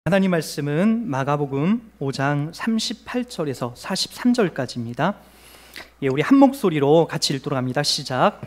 하나님 말씀은 마가복음 5장 38절에서 43절까지입니다. 우리 한 목소리로 같이 읽도록 합니다. 시작.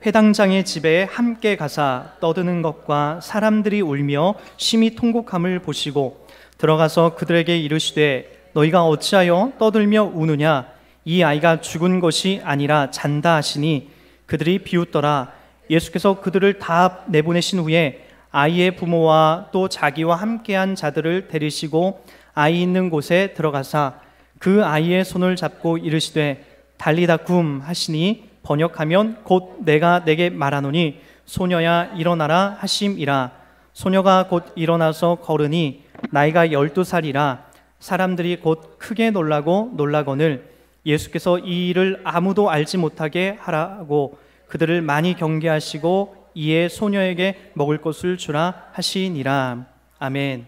회당장의 집에 함께 가사 떠드는 것과 사람들이 울며 심히 통곡함을 보시고 들어가서 그들에게 이르시되 너희가 어찌하여 떠들며 우느냐? 이 아이가 죽은 것이 아니라 잔다 하시니 그들이 비웃더라. 예수께서 그들을 다 내보내신 후에 아이의 부모와 또 자기와 함께한 자들을 데리시고 아이 있는 곳에 들어가사 그 아이의 손을 잡고 이르시되 달리다 굼 하시니 번역하면 곧 내가 내게 말하노니 소녀야 일어나라 하심이라. 소녀가 곧 일어나서 걸으니 나이가 12살이라. 사람들이 곧 크게 놀라거늘 예수께서 이 일을 아무도 알지 못하게 하라고 그들을 많이 경계하시고 이에 소녀에게 먹을 것을 주라 하시니라. 아멘.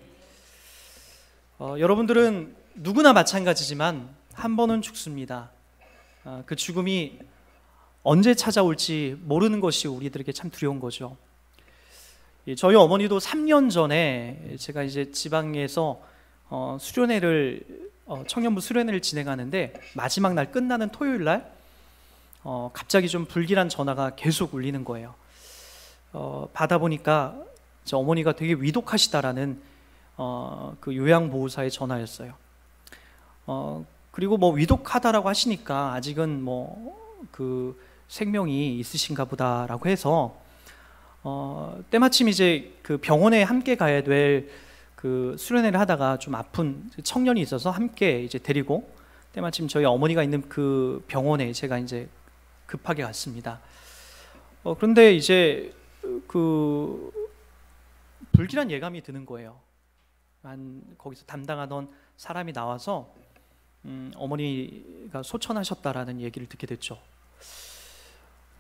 여러분들은 누구나 마찬가지지만 한 번은 죽습니다. 그 죽음이 언제 찾아올지 모르는 것이 우리들에게 참 두려운 거죠. 저희 어머니도 3년 전에 제가 이제 지방에서 수련회를 청년부 수련회를 진행하는데 마지막 날 끝나는 토요일 날 갑자기 좀 불길한 전화가 계속 울리는 거예요. 받아보니까 어머니가 되게 위독하시다라는 그 요양보호사의 전화였어요. 그리고 뭐 위독하다라고 하시니까 아직은 뭐 그 생명이 있으신가 보다라고 해서 때마침 이제 그 병원에 함께 가야 될 그 수련회를 하다가 좀 아픈 청년이 있어서 함께 이제 데리고 때마침 저희 어머니가 있는 그 병원에 제가 이제 급하게 갔습니다. 그런데 이제 그 불길한 예감이 드는 거예요. 거기서 담당하던 사람이 나와서 어머니가 소천하셨다라는 얘기를 듣게 됐죠.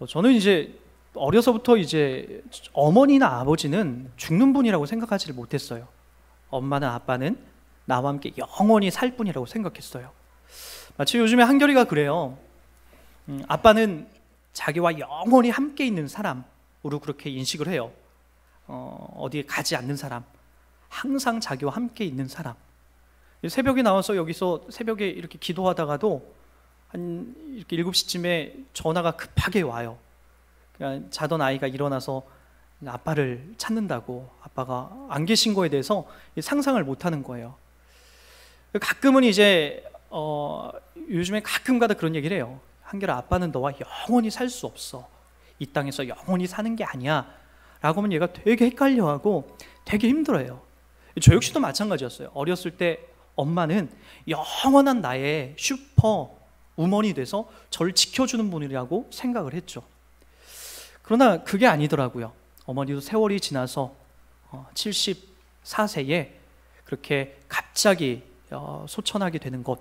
저는 이제 어려서부터 이제 어머니나 아버지는 죽는 분이라고 생각하지를 못했어요. 엄마나 아빠는 나와 함께 영원히 살 분이라고 생각했어요. 마치 요즘에 한결이가 그래요. 아빠는 자기와 영원히 함께 있는 사람으로 그렇게 인식을 해요. 어디에 가지 않는 사람, 항상 자기와 함께 있는 사람. 새벽에 나와서 여기서 새벽에 이렇게 기도하다가도 한 이렇게 7시쯤에 전화가 급하게 와요. 그러니까 자던 아이가 일어나서 아빠를 찾는다고, 아빠가 안 계신 거에 대해서 상상을 못 하는 거예요. 가끔은 이제 요즘에 가끔가다 그런 얘기를 해요. 한결아, 아빠는 너와 영원히 살 수 없어. 이 땅에서 영원히 사는 게 아니야 라고 하면 얘가 되게 헷갈려하고 되게 힘들어요. 저 역시도 마찬가지였어요. 어렸을 때 엄마는 영원한 나의 슈퍼 우먼이 돼서 저를 지켜주는 분이라고 생각을 했죠. 그러나 그게 아니더라고요. 어머니도 세월이 지나서 74세에 그렇게 갑자기 소천하게 되는 것,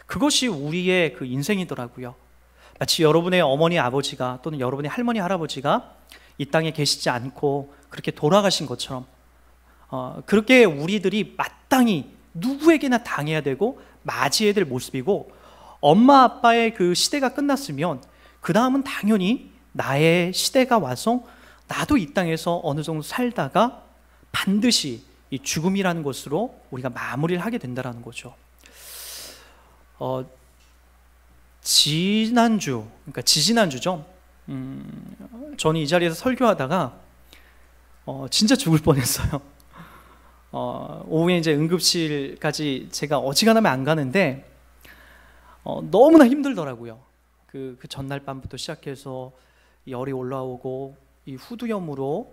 그것이 우리의 그 인생이더라고요. 마치 여러분의 어머니 아버지가 또는 여러분의 할머니 할아버지가 이 땅에 계시지 않고 그렇게 돌아가신 것처럼 그렇게 우리들이 마땅히 누구에게나 당해야 되고 맞이해야 될 모습이고, 엄마 아빠의 그 시대가 끝났으면 그 다음은 당연히 나의 시대가 와서 나도 이 땅에서 어느 정도 살다가 반드시 이 죽음이라는 것으로 우리가 마무리를 하게 된다는 거죠. 지난주, 그러니까 지지난주죠. 저는 이 자리에서 설교하다가 진짜 죽을 뻔했어요. 오후에 이제 응급실까지 제가 어지간하면 안 가는데 너무나 힘들더라고요. 그 전날 밤부터 시작해서 열이 올라오고 이 후두염으로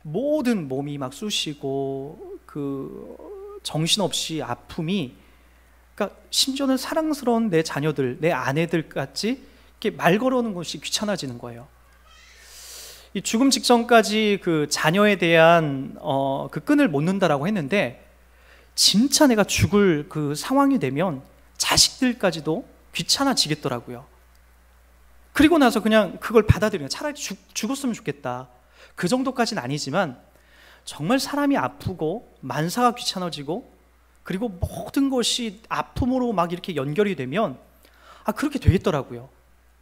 모든 몸이 막 쑤시고 그 정신없이 아픔이, 그러니까 심지어는 사랑스러운 내 자녀들, 내 아내들까지 이렇게 말 걸어오는 것이 귀찮아지는 거예요. 이 죽음 직전까지 그 자녀에 대한 그 끈을 못 는다라고 했는데, 진짜 내가 죽을 그 상황이 되면 자식들까지도 귀찮아지겠더라고요. 그리고 나서 그냥 그걸 받아들이는, 차라리 죽었으면 좋겠다, 그 정도까지는 아니지만 정말 사람이 아프고 만사가 귀찮아지고 그리고 모든 것이 아픔으로 막 이렇게 연결이 되면 그렇게 되겠더라고요.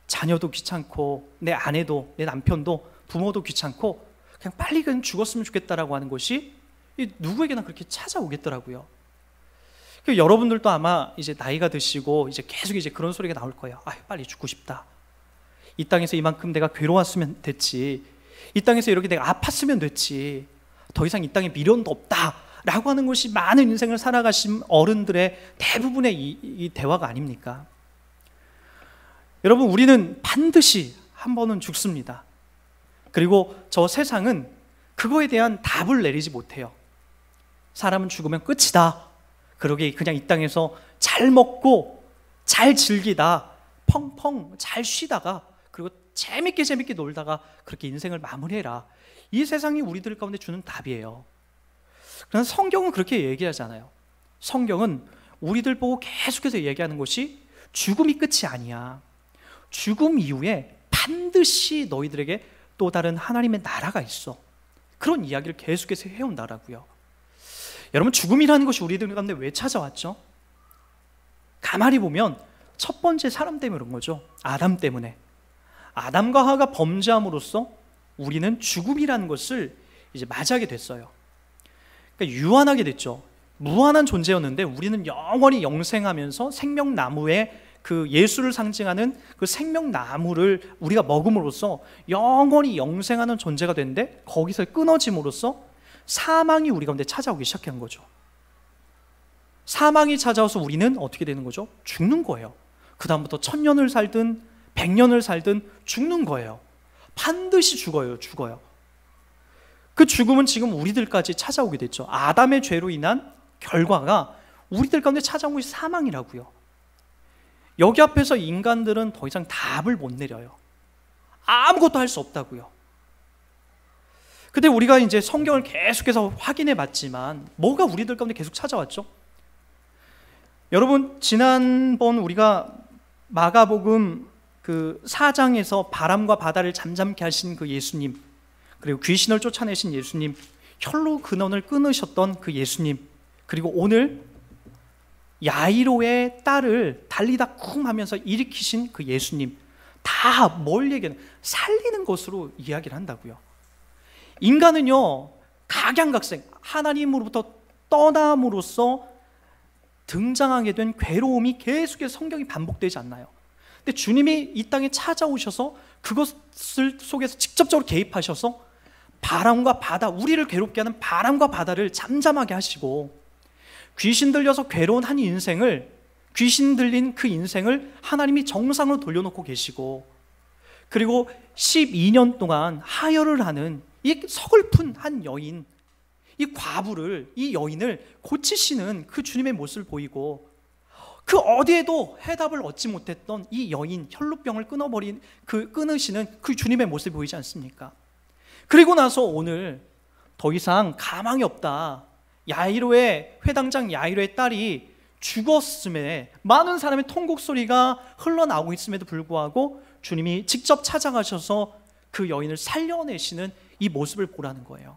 자녀도 귀찮고 내 아내도, 내 남편도, 부모도 귀찮고 그냥 빨리 그냥 죽었으면 좋겠다라고 하는 것이 누구에게나 그렇게 찾아오겠더라고요. 여러분들도 아마 이제 나이가 드시고 이제 계속 이제 그런 소리가 나올 거예요. 아, 빨리 죽고 싶다. 이 땅에서 이만큼 내가 괴로웠으면 됐지. 이 땅에서 이렇게 내가 아팠으면 됐지. 더 이상 이 땅에 미련도 없다. 라고 하는 것이 많은 인생을 살아가신 어른들의 대부분의 이 대화가 아닙니까? 여러분, 우리는 반드시 한 번은 죽습니다. 그리고 저 세상은 그거에 대한 답을 내리지 못해요. 사람은 죽으면 끝이다. 그러게 그냥 이 땅에서 잘 먹고 잘 즐기다 펑펑 잘 쉬다가 그리고 재밌게 놀다가 그렇게 인생을 마무리해라. 이 세상이 우리들 가운데 주는 답이에요. 그러나 성경은 그렇게 얘기하잖아요. 성경은 우리들 보고 계속해서 얘기하는 것이 죽음이 끝이 아니야. 죽음 이후에 반드시 너희들에게 또 다른 하나님의 나라가 있어. 그런 이야기를 계속해서 해온다라고요. 여러분, 죽음이라는 것이 우리들 가운데 왜 찾아왔죠? 가만히 보면 첫 번째 사람 때문에 그런 거죠. 아담 때문에. 아담과 하와가 범죄함으로써 우리는 죽음이라는 것을 이제 맞이하게 됐어요. 그러니까 유한하게 됐죠. 무한한 존재였는데 우리는 영원히 영생하면서 생명나무의 그 예수를 상징하는 그 생명나무를 우리가 먹음으로써 영원히 영생하는 존재가 됐는데 거기서 끊어짐으로써 사망이 우리 가운데 찾아오기 시작한 거죠. 사망이 찾아와서 우리는 어떻게 되는 거죠? 죽는 거예요. 그 다음부터 1000년을 살든 100년을 살든 죽는 거예요. 반드시 죽어요. 그 죽음은 지금 우리들까지 찾아오게 됐죠. 아담의 죄로 인한 결과가 우리들 가운데 찾아온 것이 사망이라고요. 여기 앞에서 인간들은 더 이상 답을 못 내려요. 아무것도 할 수 없다고요. 근데 우리가 이제 성경을 계속해서 확인해 봤지만 뭐가 우리들 가운데 계속 찾아왔죠? 여러분, 지난번 우리가 마가복음 그 4장에서 바람과 바다를 잠잠케 하신 그 예수님, 그리고 귀신을 쫓아내신 예수님, 혈로 근원을 끊으셨던 그 예수님, 그리고 오늘 야이로의 딸을 달리다 쿵 하면서 일으키신 그 예수님, 다 뭘 얘기하는? 살리는 것으로 이야기를 한다고요. 인간은요, 각양각색 하나님으로부터 떠남으로써 등장하게 된 괴로움이 계속해서 성경이 반복되지 않나요? 근데 주님이 이 땅에 찾아오셔서 그것을 속에서 직접적으로 개입하셔서 바람과 바다, 우리를 괴롭게 하는 바람과 바다를 잠잠하게 하시고, 귀신 들려서 괴로운 한 인생을, 귀신 들린 그 인생을 하나님이 정상으로 돌려놓고 계시고, 그리고 12년 동안 하혈을 하는 이 서글픈 한 여인, 이 과부를, 이 여인을 고치시는 그 주님의 모습을 보이고, 그 어디에도 해답을 얻지 못했던 이 여인, 혈루병을 끊으시는 그 주님의 모습이 보이지 않습니까? 그리고 나서 오늘 더 이상 가망이 없다. 야이로의 회당장 야이로의 딸이 죽었음에 많은 사람의 통곡 소리가 흘러나오고 있음에도 불구하고 주님이 직접 찾아가셔서 그 여인을 살려내시는 이 모습을 보라는 거예요.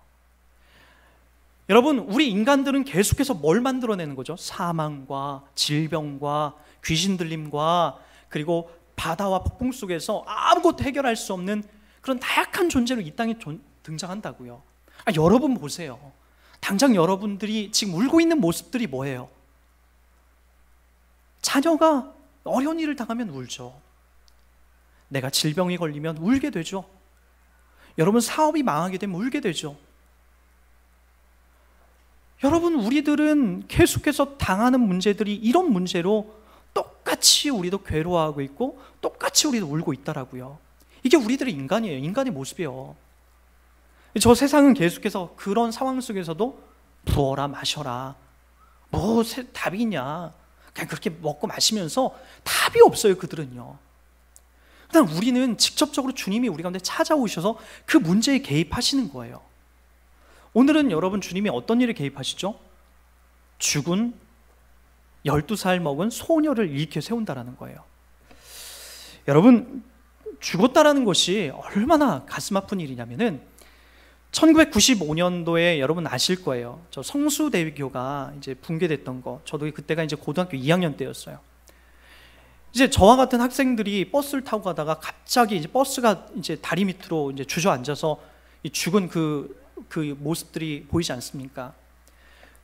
여러분, 우리 인간들은 계속해서 뭘 만들어내는 거죠? 사망과 질병과 귀신 들림과 그리고 바다와 폭풍 속에서 아무것도 해결할 수 없는 그런 나약한 존재로 이 땅에 등장한다고요. 여러분 보세요. 당장 여러분들이 지금 울고 있는 모습들이 뭐예요? 자녀가 어려운 일을 당하면 울죠. 내가 질병이 걸리면 울게 되죠. 여러분, 사업이 망하게 되면 울게 되죠. 여러분, 우리들은 계속해서 당하는 문제들이 이런 문제로 똑같이 우리도 괴로워하고 있고 똑같이 우리도 울고 있다라고요. 이게 우리들의 인간이에요. 인간의 모습이에요. 저 세상은 계속해서 그런 상황 속에서도 부어라 마셔라, 뭐 답이 있냐, 그냥 그렇게 먹고 마시면서 답이 없어요. 그들은요. 그러나 우리는 직접적으로 주님이 우리 가운데 찾아오셔서 그 문제에 개입하시는 거예요. 오늘은 여러분, 주님이 어떤 일에 개입하시죠? 죽은 12살 먹은 소녀를 일으켜 세운다라는 거예요. 여러분, 죽었다라는 것이 얼마나 가슴 아픈 일이냐면은 1995년도에 여러분 아실 거예요. 저 성수대교가 이제 붕괴됐던 거. 저도 그때가 이제 고등학교 2학년 때였어요. 이제 저와 같은 학생들이 버스를 타고 가다가 갑자기 이제 버스가 이제 다리 밑으로 이제 주저앉아서 이 죽은 그 모습들이 보이지 않습니까?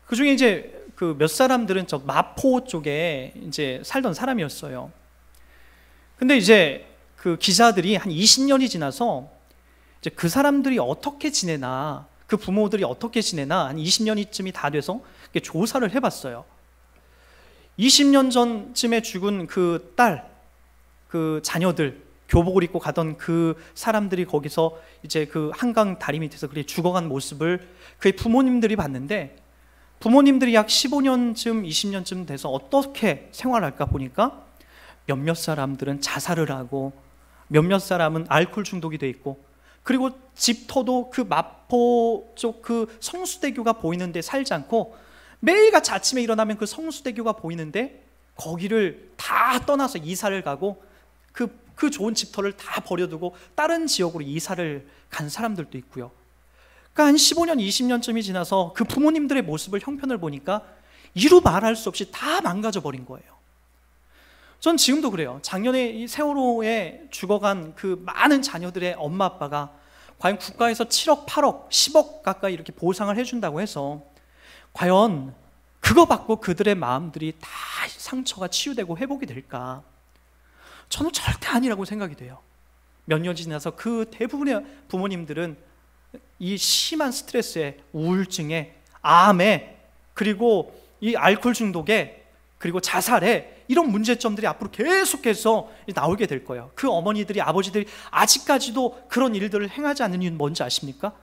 그 중에 이제 그 몇 사람들은 저 마포 쪽에 이제 살던 사람이었어요. 근데 이제 그 기자들이 한 20년이 지나서 이제 그 사람들이 어떻게 지내나, 그 부모들이 어떻게 지내나 한 20년쯤이 다 돼서 조사를 해봤어요. 20년 전쯤에 죽은 그 딸, 그 자녀들, 교복을 입고 가던 그 사람들이 거기서 이제 그 한강 다리 밑에서 그렇게 죽어간 모습을 그의 부모님들이 봤는데, 부모님들이 약 15년쯤 20년쯤 돼서 어떻게 생활할까 보니까 몇몇 사람들은 자살을 하고 몇몇 사람은 알코올 중독이 돼 있고, 그리고 집터도 그 마포 쪽 그 성수대교가 보이는데 살지 않고 매일같이 아침에 일어나면 그 성수대교가 보이는데 거기를 다 떠나서 이사를 가고 그 좋은 집터를 다 버려두고 다른 지역으로 이사를 간 사람들도 있고요. 그러니까 한 15년, 20년쯤이 지나서 그 부모님들의 모습을, 형편을 보니까 이루 말할 수 없이 다 망가져 버린 거예요. 전 지금도 그래요. 작년에 이 세월호에 죽어간 그 많은 자녀들의 엄마 아빠가 과연 국가에서 7억, 8억, 10억 가까이 이렇게 보상을 해준다고 해서 과연 그거 받고 그들의 마음들이 다 상처가 치유되고 회복이 될까? 저는 절대 아니라고 생각이 돼요. 몇 년 지나서 그 대부분의 부모님들은 이 심한 스트레스에, 우울증에, 암에, 그리고 이 알코올 중독에, 그리고 자살에 이런 문제점들이 앞으로 계속해서 나오게 될 거예요. 그 어머니들이, 아버지들이 아직까지도 그런 일들을 행하지 않는 이유는 뭔지 아십니까?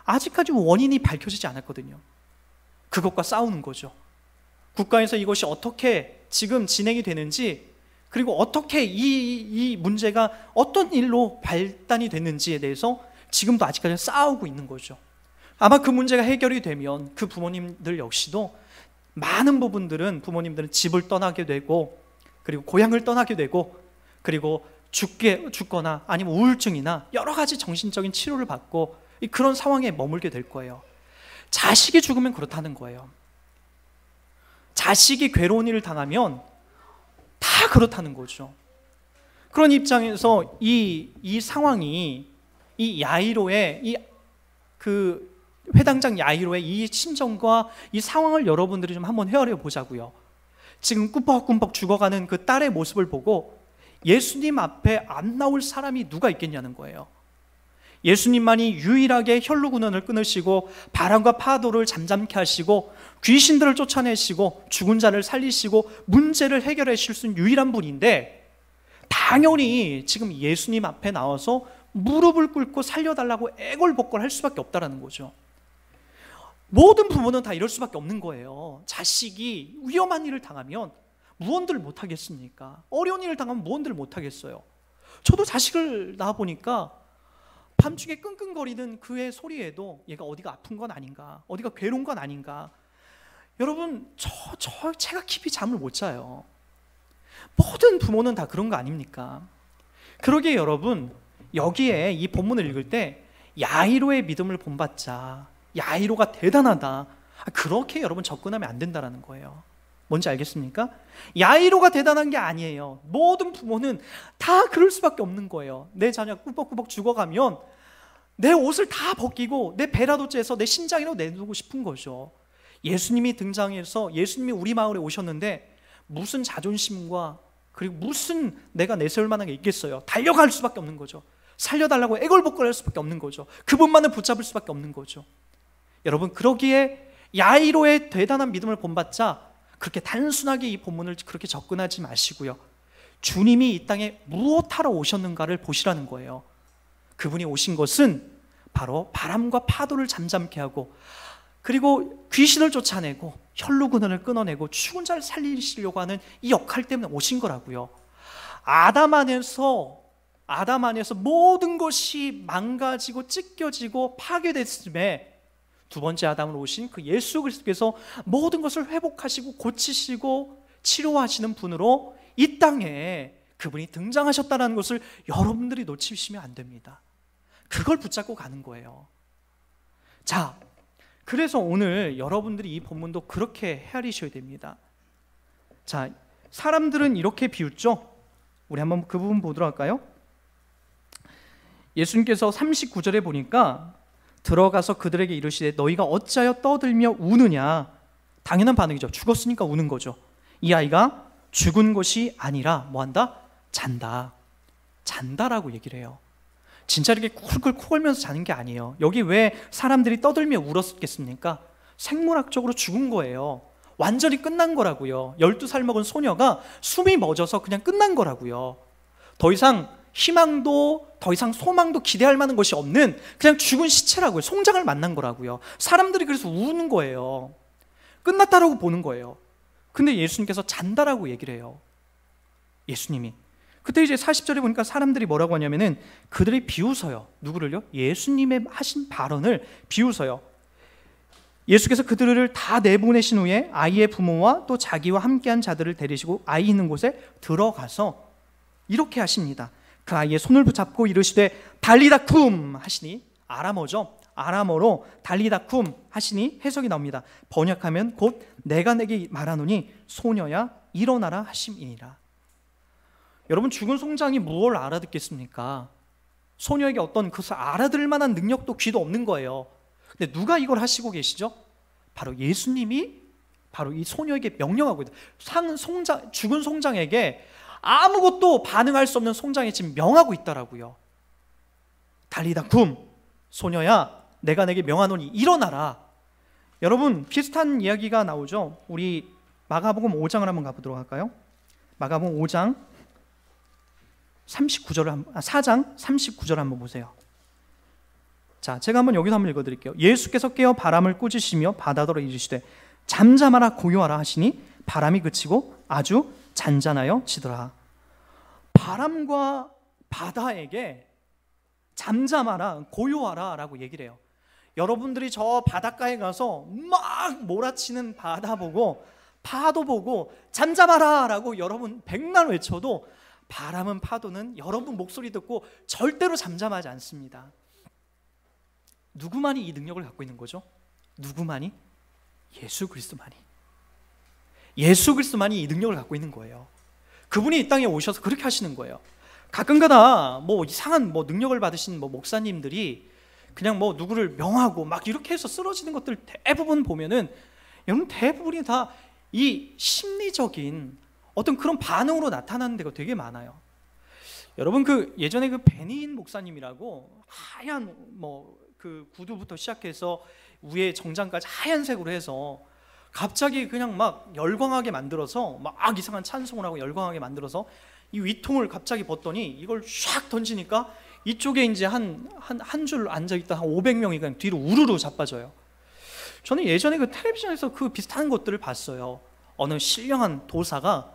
아직까지 원인이 밝혀지지 않았거든요. 그것과 싸우는 거죠. 국가에서 이것이 어떻게 지금 진행이 되는지, 그리고 어떻게 이 문제가 어떤 일로 발단이 됐는지에 대해서 지금도 아직까지 싸우고 있는 거죠. 아마 그 문제가 해결이 되면 그 부모님들 역시도 많은 부분들은, 부모님들은 집을 떠나게 되고, 그리고 고향을 떠나게 되고, 그리고 죽거나 아니면 우울증이나 여러 가지 정신적인 치료를 받고 그런 상황에 머물게 될 거예요. 자식이 죽으면 그렇다는 거예요. 자식이 괴로운 일을 당하면 다 그렇다는 거죠. 그런 입장에서 이 상황이, 이 야이로의 그 회당장 야이로의 이 심정과 이 상황을 여러분들이 좀 한번 헤아려 보자고요. 지금 꾸벅꾸벅 죽어가는 그 딸의 모습을 보고 예수님 앞에 안 나올 사람이 누가 있겠냐는 거예요. 예수님만이 유일하게 혈루군원을 끊으시고 바람과 파도를 잠잠케 하시고 귀신들을 쫓아내시고 죽은 자를 살리시고 문제를 해결해 주실 수 있는 유일한 분인데, 당연히 지금 예수님 앞에 나와서 무릎을 꿇고 살려달라고 애걸복걸할 수밖에 없다는 거죠. 모든 부모는 다 이럴 수밖에 없는 거예요. 자식이 위험한 일을 당하면 무언들 못하겠습니까? 어려운 일을 당하면 무언들 못하겠어요. 저도 자식을 낳아보니까 밤중에 끙끙거리는 그의 소리에도 얘가 어디가 아픈 건 아닌가, 어디가 괴로운 건 아닌가. 여러분, 제가 깊이 잠을 못 자요. 모든 부모는 다 그런 거 아닙니까? 그러기에 여러분, 여기에 이 본문을 읽을 때 야이로의 믿음을 본받자, 야이로가 대단하다, 그렇게 여러분 접근하면 안 된다는 거예요. 뭔지 알겠습니까? 야이로가 대단한 게 아니에요. 모든 부모는 다 그럴 수밖에 없는 거예요. 내 자녀가 꾸벅꾸벅 죽어가면 내 옷을 다 벗기고 내 배라도 째서 내 심장이라도 내두고 싶은 거죠. 예수님이 등장해서 예수님이 우리 마을에 오셨는데 무슨 자존심과 그리고 무슨 내가 내세울 만한 게 있겠어요. 달려갈 수밖에 없는 거죠. 살려달라고 애걸복걸할 수밖에 없는 거죠. 그분만을 붙잡을 수밖에 없는 거죠. 여러분, 그러기에 야이로의 대단한 믿음을 본받자 그렇게 단순하게 이 본문을 그렇게 접근하지 마시고요. 주님이 이 땅에 무엇하러 오셨는가를 보시라는 거예요. 그분이 오신 것은 바로 바람과 파도를 잠잠케 하고, 그리고 귀신을 쫓아내고 혈루근원을 끊어내고 죽은 자를 살리시려고 하는 이 역할 때문에 오신 거라고요. 아담 안에서 모든 것이 망가지고 찢겨지고 파괴됐음에 두 번째 아담으로 오신 그 예수 그리스도께서 모든 것을 회복하시고 고치시고 치료하시는 분으로 이 땅에 그분이 등장하셨다는 것을 여러분들이 놓치시면 안 됩니다. 그걸 붙잡고 가는 거예요. 자, 그래서 오늘 여러분들이 이 본문도 그렇게 헤아리셔야 됩니다. 자, 사람들은 이렇게 비웃죠. 우리 한번 그 부분 보도록 할까요? 예수님께서 39절에 보니까 들어가서 그들에게 이르시되 너희가 어찌하여 떠들며 우느냐, 당연한 반응이죠. 죽었으니까 우는 거죠. 이 아이가 죽은 것이 아니라 뭐한다? 잔다. 잔다라고 얘기를 해요. 진짜 이렇게 쿨쿨 코골면서 자는 게 아니에요. 여기 왜 사람들이 떠들며 울었겠습니까? 생물학적으로 죽은 거예요. 완전히 끝난 거라고요. 12살 먹은 소녀가 숨이 멎어서 그냥 끝난 거라고요. 더 이상 희망도 더 이상 소망도 기대할 만한 것이 없는 그냥 죽은 시체라고요. 송장을 만난 거라고요. 사람들이 그래서 우는 거예요. 끝났다라고 보는 거예요. 근데 예수님께서 잔다라고 얘기를 해요. 예수님이. 그때 이제 40절에 보니까 사람들이 뭐라고 하냐면은 그들이 비웃어요. 누구를요? 예수님의 하신 발언을 비웃어요. 예수께서 그들을 다 내보내신 후에 아이의 부모와 또 자기와 함께한 자들을 데리시고 아이 있는 곳에 들어가서 이렇게 하십니다. 그 아이의 손을 붙잡고 이르시되 달리다 쿰 하시니, 아람어죠. 아람어로 달리다 쿰 하시니 해석이 나옵니다. 번역하면 곧 내가 내게 말하노니 소녀야 일어나라 하심이니라. 여러분, 죽은 송장이 무엇을 알아듣겠습니까? 소녀에게 어떤 그것을 알아들을 만한 능력도 귀도 없는 거예요. 근데 누가 이걸 하시고 계시죠? 바로 예수님이 바로 이 소녀에게 명령하고 있다. 죽은 송장에게 아무것도 반응할 수 없는 송장에 지금 명하고 있다라고요. 달리다 쿰, 소녀야 내가 내게 명하노니 일어나라. 여러분, 비슷한 이야기가 나오죠. 우리 마가복음 5장을 한번 가보도록 할까요? 마가복음 5장 4장 39절을 한번 보세요. 자, 제가 한번 여기서 한번 읽어드릴게요. 예수께서 깨어 바람을 꾸짖으시며 바다더러 이르시되 잠잠하라 고요하라 하시니 바람이 그치고 아주 잔잔하여 지더라. 바람과 바다에게 잠잠하라 고요하라 라고 얘기를 해요. 여러분들이 저 바닷가에 가서 막 몰아치는 바다 보고 파도 보고 잠잠하라 라고 여러분 백날 외쳐도 바람은 파도는 여러분 목소리 듣고 절대로 잠잠하지 않습니다. 누구만이 이 능력을 갖고 있는 거죠? 누구만이? 예수 그리스도만이. 예수 그리스도만이 이 능력을 갖고 있는 거예요. 그분이 이 땅에 오셔서 그렇게 하시는 거예요. 가끔가다 뭐 이상한 뭐 능력을 받으신 뭐 목사님들이 그냥 뭐 누구를 명하고 막 이렇게 해서 쓰러지는 것들 대부분 보면은 여러분 대부분이 다 이 심리적인 어떤 그런 반응으로 나타나는 데가 되게 많아요. 여러분, 그 예전에 그 베니인 목사님이라고 하얀 뭐 그 구두부터 시작해서 위에 정장까지 하얀색으로 해서 갑자기 그냥 막 열광하게 만들어서 막 이상한 찬송을 하고 열광하게 만들어서 이 위통을 갑자기 벗더니 이걸 샥 던지니까 이쪽에 이제 한 줄 앉아있다 한 500명이 그냥 뒤로 우르르 자빠져요. 저는 예전에 그 텔레비전에서 그 비슷한 것들을 봤어요. 어느 신령한 도사가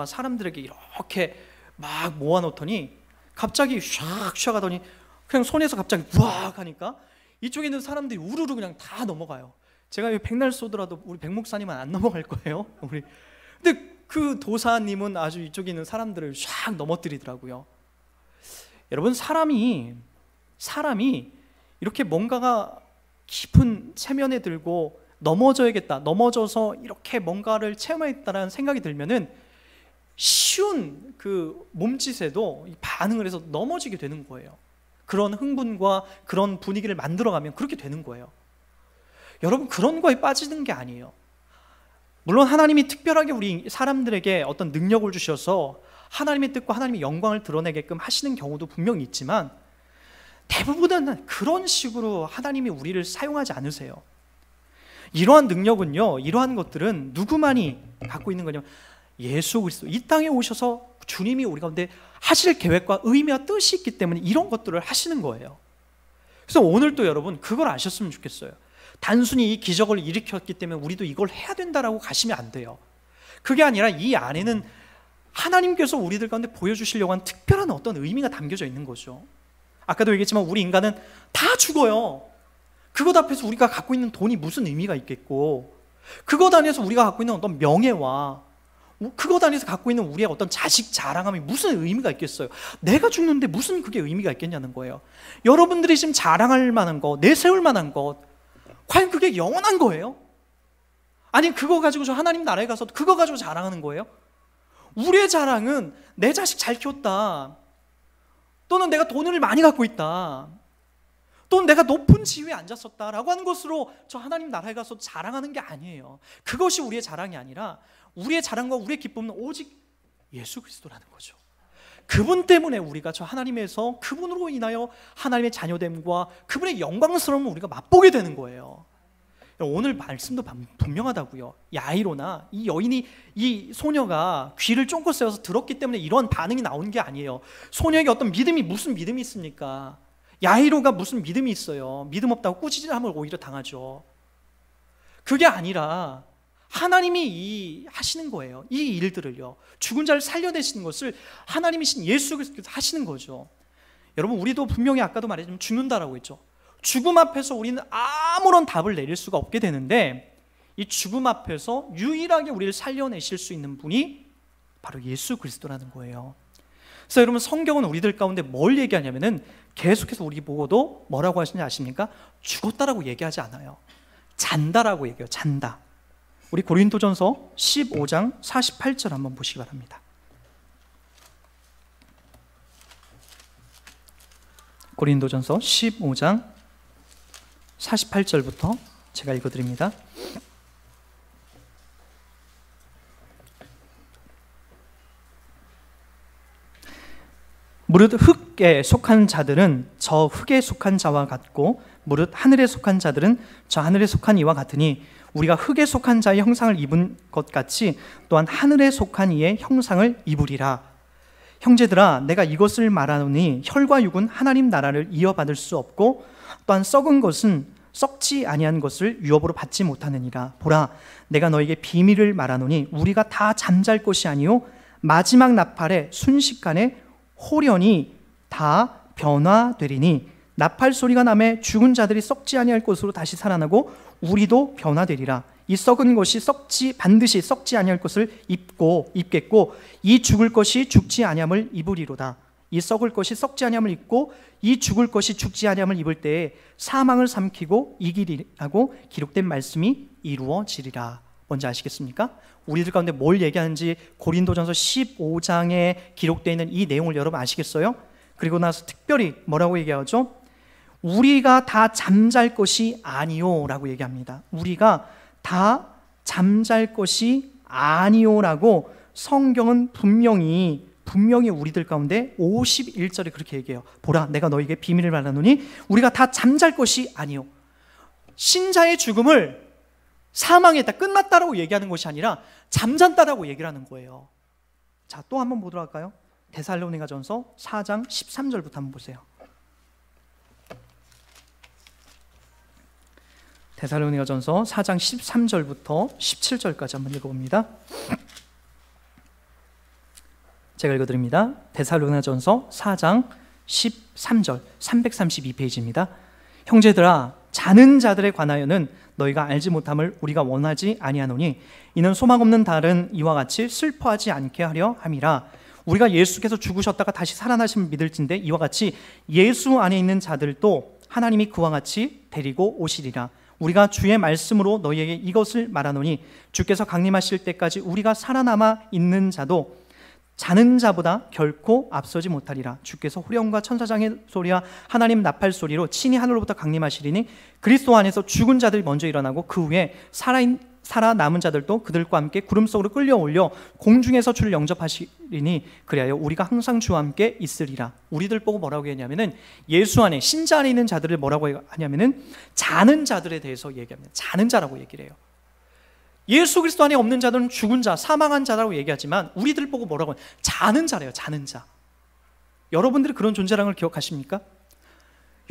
사람들에게 이렇게 막 모아놓더니 갑자기 샥 하더니 그냥 손에서 갑자기 우악 하니까 이쪽에 있는 사람들이 우르르 그냥 다 넘어가요. 제가 백날 쏘더라도 우리 백 목사님은 안 넘어갈 거예요. 근데 그 도사님은 아주 이쪽에 있는 사람들을 샥 넘어뜨리더라고요. 여러분, 사람이 이렇게 뭔가가 깊은 체면에 들고 넘어져야겠다, 넘어져서 이렇게 뭔가를 체험하겠다라는 생각이 들면은 쉬운 그 몸짓에도 반응을 해서 넘어지게 되는 거예요. 그런 흥분과 그런 분위기를 만들어가면 그렇게 되는 거예요. 여러분, 그런 거에 빠지는 게 아니에요. 물론 하나님이 특별하게 우리 사람들에게 어떤 능력을 주셔서 하나님의 뜻과 하나님의 영광을 드러내게끔 하시는 경우도 분명히 있지만 대부분은 그런 식으로 하나님이 우리를 사용하지 않으세요. 이러한 능력은요, 이러한 것들은 누구만이 갖고 있는 거냐면 예수 그리스도, 이 땅에 오셔서 주님이 우리 가운데 하실 계획과 의미와 뜻이 있기 때문에 이런 것들을 하시는 거예요. 그래서 오늘도 여러분 그걸 아셨으면 좋겠어요. 단순히 이 기적을 일으켰기 때문에 우리도 이걸 해야 된다라고 가시면 안 돼요. 그게 아니라 이 안에는 하나님께서 우리들 가운데 보여주시려고 한 특별한 어떤 의미가 담겨져 있는 거죠. 아까도 얘기했지만 우리 인간은 다 죽어요. 그것 앞에서 우리가 갖고 있는 돈이 무슨 의미가 있겠고, 그것 안에서 우리가 갖고 있는 어떤 명예와 그것 안에서 갖고 있는 우리의 어떤 자식 자랑함이 무슨 의미가 있겠어요? 내가 죽는데 무슨 그게 의미가 있겠냐는 거예요. 여러분들이 지금 자랑할 만한 것, 내세울 만한 것, 과연 그게 영원한 거예요? 아니, 그거 가지고 저 하나님 나라에 가서 그거 가지고 자랑하는 거예요? 우리의 자랑은 내 자식 잘 키웠다, 또는 내가 돈을 많이 갖고 있다, 또 내가 높은 지위에 앉았었다라고 하는 것으로 저 하나님 나라에 가서 자랑하는 게 아니에요. 그것이 우리의 자랑이 아니라 우리의 자랑과 우리의 기쁨은 오직 예수 그리스도라는 거죠. 그분 때문에 우리가 저 하나님에서 그분으로 인하여 하나님의 자녀됨과 그분의 영광스러움을 우리가 맛보게 되는 거예요. 오늘 말씀도 분명하다고요. 야이로나 이 여인이, 이 소녀가 귀를 쫑긋 세워서 들었기 때문에 이런 반응이 나오는 게 아니에요. 소녀에게 어떤 믿음이, 무슨 믿음이 있습니까? 야이로가 무슨 믿음이 있어요? 믿음 없다고 꾸짖음을 오히려 당하죠. 그게 아니라 하나님이 하시는 거예요. 이 일들을요, 죽은 자를 살려내시는 것을 하나님이신 예수 그리스도께서 하시는 거죠. 여러분, 우리도 분명히 아까도 말했지만 죽는다라고 했죠. 죽음 앞에서 우리는 아무런 답을 내릴 수가 없게 되는데, 이 죽음 앞에서 유일하게 우리를 살려내실 수 있는 분이 바로 예수 그리스도라는 거예요. 그래서 여러분, 성경은 우리들 가운데 뭘 얘기하냐면은 계속해서 우리 보고도 뭐라고 하시는지 아십니까? 죽었다라고 얘기하지 않아요. 잔다라고 얘기해요. 잔다. 우리 고린도전서 15장 48절 한번 보시기 바랍니다. 고린도전서 15장 48절부터 제가 읽어드립니다. 무릇 흙에 속한 자들은 저 흙에 속한 자와 같고 무릇 하늘에 속한 자들은 저 하늘에 속한 이와 같으니 우리가 흙에 속한 자의 형상을 입은 것 같이 또한 하늘에 속한 이의 형상을 입으리라. 형제들아, 내가 이것을 말하노니 혈과 육은 하나님 나라를 이어받을 수 없고 또한 썩은 것은 썩지 아니한 것을 유업으로 받지 못하느니라. 보라, 내가 너에게 비밀을 말하노니 우리가 다 잠잘 것이 아니요 마지막 나팔에 순식간에 호련히 다 변화되리니 나팔 소리가 나매 죽은 자들이 썩지 아니할 것으로 다시 살아나고 우리도 변화되리라. 이 썩은 것이 반드시 썩지 아니할 것을 입겠고 이 죽을 것이 죽지 아니함을 입으리로다. 이 썩을 것이 썩지 아니함을 입고 이 죽을 것이 죽지 아니함을 입을 때에 사망을 삼키고 이기리라고 기록된 말씀이 이루어지리라. 뭔지 아시겠습니까? 우리들 가운데 뭘 얘기하는지 고린도전서 15장에 기록되어 있는 이 내용을 여러분 아시겠어요? 그리고 나서 특별히 뭐라고 얘기하죠? 우리가 다 잠잘 것이 아니요 라고 얘기합니다. 우리가 다 잠잘 것이 아니요 라고 성경은 분명히 우리들 가운데 51절에 그렇게 얘기해요. 보라, 내가 너에게 비밀을 말하노니 우리가 다 잠잘 것이 아니요. 신자의 죽음을 사망했다, 끝났다라고 얘기하는 것이 아니라 잠잔다라고 얘기를 하는 거예요. 자, 또 한번 보도록 할까요? 데살로니가전서 4장 13절부터 한번 보세요. 데살로니가전서 4장 13절부터 17절까지 한번 읽어봅니다. 제가 읽어드립니다. 데살로니가전서 4장 13절 332페이지입니다. 형제들아, 자는 자들에 관하여는 너희가 알지 못함을 우리가 원하지 아니하노니 이는 소망 없는 다른 이와 같이 슬퍼하지 않게 하려 함이라. 우리가 예수께서 죽으셨다가 다시 살아나심을 믿을진대 이와 같이 예수 안에 있는 자들도 하나님이 그와 같이 데리고 오시리라. 우리가 주의 말씀으로 너희에게 이것을 말하노니 주께서 강림하실 때까지 우리가 살아남아 있는 자도 자는 자보다 결코 앞서지 못하리라. 주께서 호령과 천사장의 소리와 하나님 나팔 소리로 친히 하늘로부터 강림하시리니 그리스도 안에서 죽은 자들이 먼저 일어나고 그 후에 살아남은 자들도 그들과 함께 구름 속으로 끌려올려 공중에서 주를 영접하시리니 그리하여 우리가 항상 주와 함께 있으리라. 우리들 보고 뭐라고 했냐면은 예수 안에, 신자 안에 있는 자들을 뭐라고 하냐면은 자는 자들에 대해서 얘기합니다. 자는 자라고 얘기를 해요. 예수 그리스도 안에 없는 자들은 죽은 자, 사망한 자라고 얘기하지만 우리들 보고 뭐라고 해요? 자는 자래요. 자는 자. 여러분들이 그런 존재라는 걸 기억하십니까?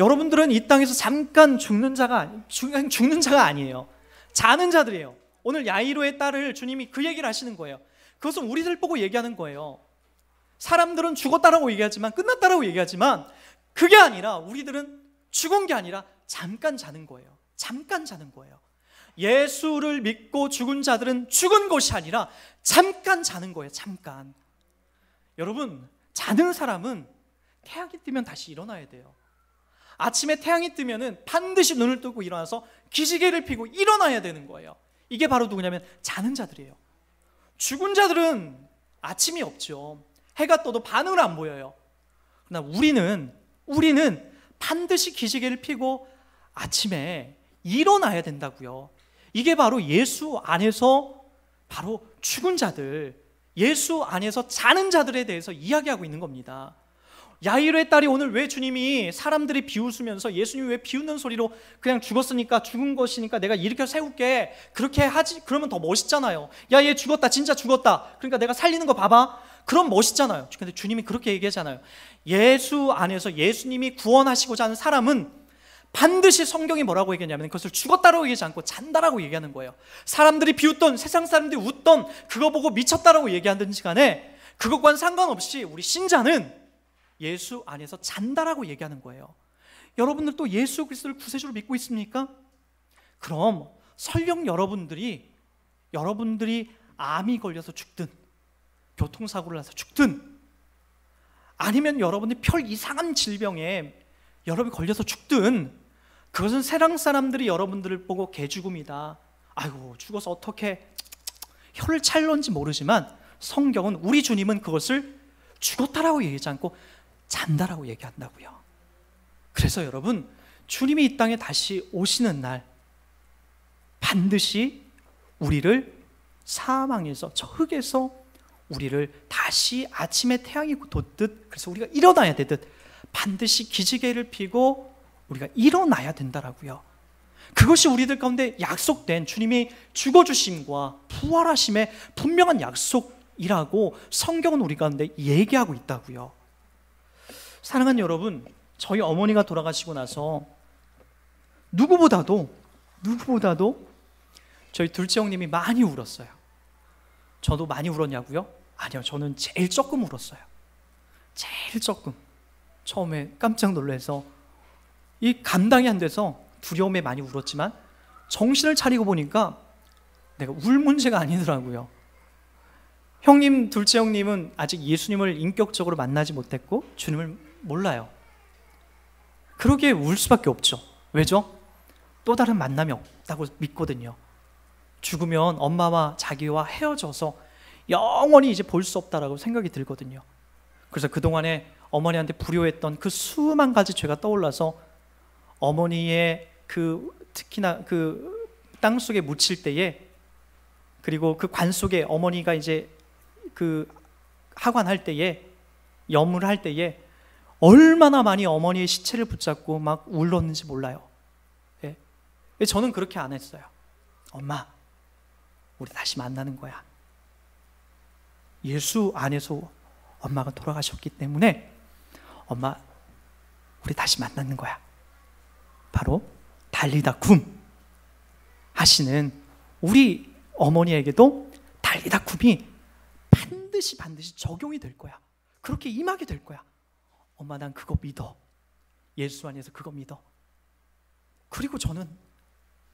여러분들은 이 땅에서 잠깐 죽는 자가 아니에요. 자는 자들이에요. 오늘 야이로의 딸을 주님이 그 얘기를 하시는 거예요. 그것은 우리들 보고 얘기하는 거예요. 사람들은 죽었다라고 얘기하지만, 끝났다라고 얘기하지만 그게 아니라 우리들은 죽은 게 아니라 잠깐 자는 거예요. 잠깐 자는 거예요. 예수를 믿고 죽은 자들은 죽은 것이 아니라 잠깐 자는 거예요. 잠깐. 여러분, 자는 사람은 태양이 뜨면 다시 일어나야 돼요. 아침에 태양이 뜨면은 반드시 눈을 뜨고 일어나서 기지개를 피고 일어나야 되는 거예요. 이게 바로 누구냐면 자는 자들이에요. 죽은 자들은 아침이 없죠. 해가 떠도 반응을 안 보여요. 그러나 우리는 반드시 기지개를 펴고 아침에 일어나야 된다고요. 이게 바로 예수 안에서 바로 죽은 자들, 예수 안에서 자는 자들에 대해서 이야기하고 있는 겁니다. 야이로의 딸이 오늘 왜 주님이 사람들이 비웃으면서 예수님이 왜 비웃는 소리로 그냥 죽었으니까 죽은 것이니까 내가 일으켜 세울게 그렇게 하지, 그러면 더 멋있잖아요. 야, 얘 죽었다, 진짜 죽었다, 그러니까 내가 살리는 거 봐봐, 그럼 멋있잖아요. 근데 주님이 그렇게 얘기하잖아요. 예수 안에서 예수님이 구원하시고자 하는 사람은 반드시 성경이 뭐라고 얘기하냐면 그것을 죽었다라고 얘기하지 않고 잔다라고 얘기하는 거예요. 사람들이 비웃던, 세상 사람들이 웃던, 그거 보고 미쳤다라고 얘기하든지 간에 그것과는 상관없이 우리 신자는 예수 안에서 잔다라고 얘기하는 거예요. 여러분들 또 예수 그리스도를 구세주로 믿고 있습니까? 그럼 설령 여러분들이 암이 걸려서 죽든 교통사고를 나서 죽든 아니면 여러분이 별 이상한 질병에 여러분이 걸려서 죽든 그것은 세상 사람들이 여러분들을 보고 개죽음이다, 아이고 죽어서 어떻게 혀를 찰런지 모르지만 성경은, 우리 주님은 그것을 죽었다라고 얘기하지 않고 잔다라고 얘기한다고요. 그래서 여러분, 주님이 이 땅에 다시 오시는 날 반드시 우리를 사망에서, 저 흙에서 우리를 다시 아침에 태양이 돋듯, 그래서 우리가 일어나야 되듯 반드시 기지개를 펴고 우리가 일어나야 된다라고요. 그것이 우리들 가운데 약속된 주님이 죽어주심과 부활하심의 분명한 약속이라고 성경은 우리 가운데 얘기하고 있다고요. 사랑하는 여러분, 저희 어머니가 돌아가시고 나서 누구보다도 저희 둘째 형님이 많이 울었어요. 저도 많이 울었냐고요? 아니요, 저는 제일 조금 울었어요. 제일 조금. 처음에 깜짝 놀라서 이 감당이 안 돼서 두려움에 많이 울었지만 정신을 차리고 보니까 내가 울 문제가 아니더라고요. 형님, 둘째 형님은 아직 예수님을 인격적으로 만나지 못했고 주님을 몰라요. 그러기에 울 수밖에 없죠. 왜죠? 또 다른 만남이 없다고 믿거든요. 죽으면 엄마와 자기와 헤어져서 영원히 이제 볼 수 없다라고 생각이 들거든요. 그래서 그동안에 어머니한테 불효했던 그 수만 가지 죄가 떠올라서 어머니의 특히나 그 땅속에 묻힐 때에, 그리고 그 관 속에 어머니가 이제 그 하관할 때에, 염을 할 때에 얼마나 많이 어머니의 시체를 붙잡고 막 울었는지 몰라요. 예. 저는 그렇게 안 했어요. 엄마, 우리 다시 만나는 거야. 예수 안에서 엄마가 돌아가셨기 때문에 엄마, 우리 다시 만나는 거야. 바로 달리다 굼 하시는 우리 어머니에게도 달리다 굼이 반드시 적용이 될 거야. 그렇게 임하게 될 거야. 엄마, 난 그거 믿어. 예수 안에서 그거 믿어. 그리고 저는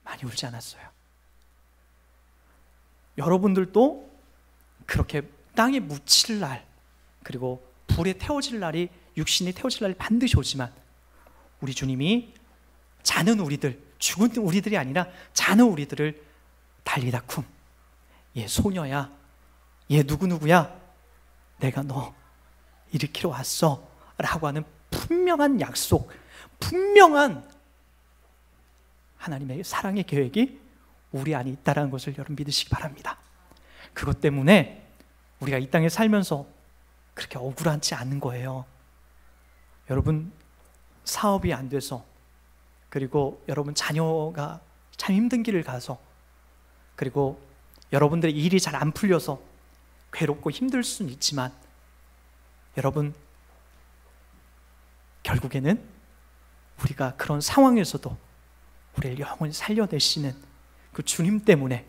많이 울지 않았어요. 여러분들도 그렇게 땅에 묻힐 날, 그리고 불에 태워질 날이, 육신이 태워질 날이 반드시 오지만 우리 주님이 자는 우리들, 죽은 우리들이 아니라 자는 우리들을 달리다 쿰, 얘 소녀야, 얘 누구누구야, 내가 너 일으키러 왔어 라고 하는 분명한 약속, 분명한 하나님의 사랑의 계획이 우리 안에 있다는 것을 여러분 믿으시기 바랍니다. 그것 때문에 우리가 이 땅에 살면서 그렇게 억울하지 않은 거예요. 여러분, 사업이 안 돼서, 그리고 여러분 자녀가 참 힘든 길을 가서, 그리고 여러분들의 일이 잘 안 풀려서 괴롭고 힘들 수는 있지만, 여러분, 결국에는 우리가 그런 상황에서도 우리를 영원히 살려내시는 그 주님 때문에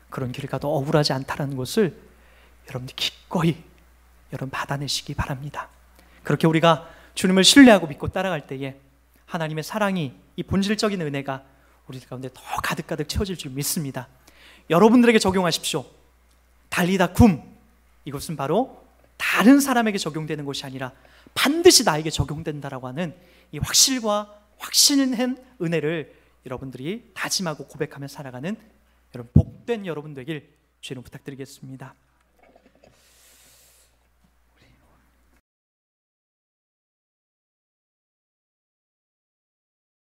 그런 길을 가도 억울하지 않다는 것을 여러분들 기꺼이 여러분 받아내시기 바랍니다. 그렇게 우리가 주님을 신뢰하고 믿고 따라갈 때에 하나님의 사랑이, 이 본질적인 은혜가 우리들 가운데 더 가득가득 채워질 줄 믿습니다. 여러분들에게 적용하십시오. 달리다 굼, 이것은 바로 다른 사람에게 적용되는 것이 아니라 반드시 나에게 적용된다라고 하는 이 확실과 확신한 은혜를 여러분들이 다짐하고 고백하며 살아가는 여러분 복된 여러분 되길 주님 부탁드리겠습니다.